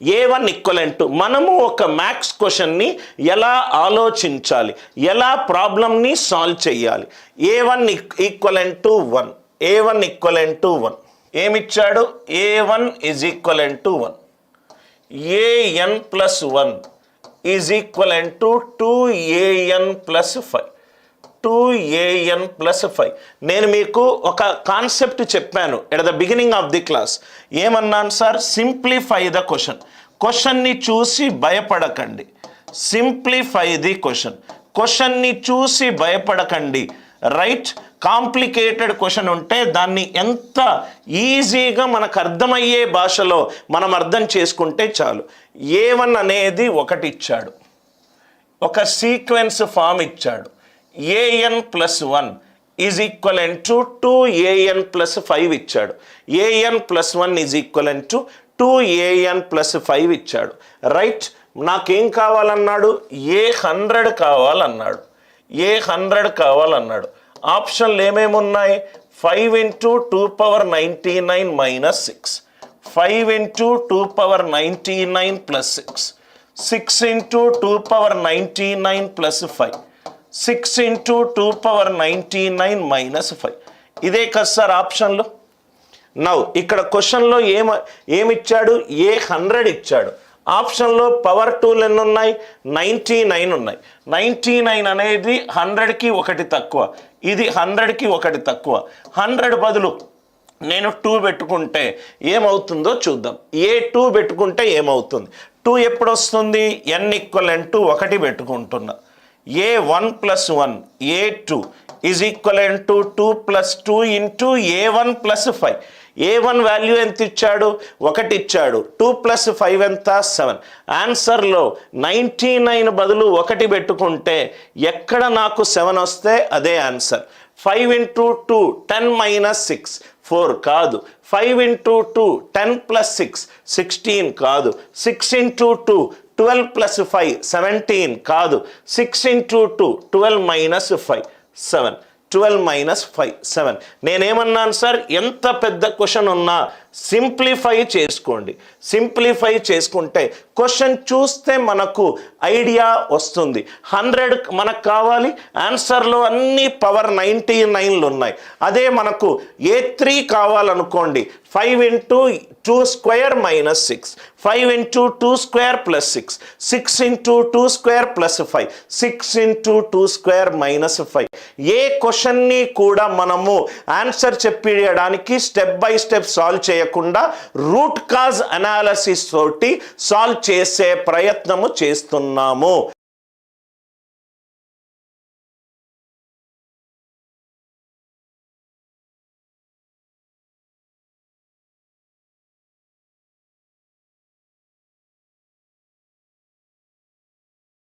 A1 equivalent మనము ఒక maths క్వశ్చన్ని ఎలా ఆలోచించాలి, ఎలా ప్రాబ్లమ్ని సాల్వ్ చేయాలి. A1 equivalent to 1, A1 equivalent to 1 ఏమిచ్చాడు? A1 is equivalent to 1, AN plus 1 is equivalent to 2AN plus 5, 2AN plus 5. నేను మీకు ఒక కాన్సెప్ట్ చెప్పాను at the beginning of the class. ఏమన్నాను సార్? సింప్లిఫై ద క్వశ్చన్ని చూసి భయపడకండి. సింప్లిఫై ది క్వశ్చన్ని చూసి భయపడకండి. రైట్? కాంప్లికేటెడ్ క్వశ్చన్ ఉంటే దాన్ని ఎంత ఈజీగా మనకు అర్థమయ్యే భాషలో మనం అర్థం చేసుకుంటే చాలు. A1 అనేది ఒకటి ఇచ్చాడు, ఒక సీక్వెన్స్ ఫామ్ ఇచ్చాడు. AN plus 1 is equivalent to 2AN plus 5 ఇచ్చాడు. AN plus 1 is equivalent to 2AN plus 5 ఇచ్చాడు. రైట్? నాకేం కావాలన్నాడు? A100 కావాలన్నాడు. A100 కావాలన్నాడు. ఆప్షన్లు ఏమేమి ఉన్నాయి? 5 into 2^99 minus 6, 5 into 2^99 plus 6, 6 into 2^99 plus 5, 6 into 2^99 minus 5. ఇదే కదా సార్ ఆప్షన్లో. నౌ ఇక్కడ క్వశ్చన్లో ఏమిచ్చాడు? A100 ఇచ్చాడు. ఆప్షన్లో పవర్ 2లు ఎన్ని ఉన్నాయి? 99 ఉన్నాయి. 99 అనేది 100కి ఒకటి తక్కువ, ఇది 100కి ఒకటి తక్కువ. 100 బదులు నేను 2 పెట్టుకుంటే ఏమవుతుందో చూద్దాం. A2 పెట్టుకుంటే ఏమవుతుంది? 2 ఎప్పుడు వస్తుంది? N ఈక్వలెంట్ 1 పెట్టుకుంటున్నా. A1 plus 1, A2 is equivalent to 2 plus 2 into A1 plus 5. A1 value ఎంత ఇచ్చాడు? 1 ఇచ్చాడు. 2 ప్లస్ 5 ఎంత? 7. ఆన్సర్లో 99 బదులు 1 పెట్టుకుంటే ఎక్కడ నాకు 7 వస్తే అదే ఆన్సర్. 5 ఇంటూ 2 10 మైనస్ 6 4 కాదు. 5 ఇంటూ 2 10 ప్లస్ 6 16 కాదు. 6 ఇంటూ 2 12 ప్లస్ 5 17 కాదు. 6 ఇంటూ 2 12 మైనస్ 5 7, 12 మైనస్ 5 7. నేనేమన్నాను సార్? ఎంత పెద్ద క్వశ్చన్ ఉన్నా సింప్లిఫై చేసుకోండి. సింప్లిఫై చేసుకుంటే క్వశ్చన్ చూస్తే మనకు ఐడియా వస్తుంది. 100 మనకు కావాలి, ఆన్సర్లో అన్ని పవర్ 99లు ఉన్నాయి. అదే మనకు A3 కావాలనుకోండి, 5 into 2 square minus 6, 5 into 2 square plus 6, 6 into 2 square plus 5, 6 into 2 square minus 5. ఏ క్వశ్చన్ని కూడా మనము ఆన్సర్ చెప్పేయడానికి స్టెప్ బై స్టెప్ సాల్వ్ చేయకుండా రూట్ కాజ్ అనాలిసిస్ తోటి సాల్వ్ చేసే ప్రయత్నము చేస్తున్నాము.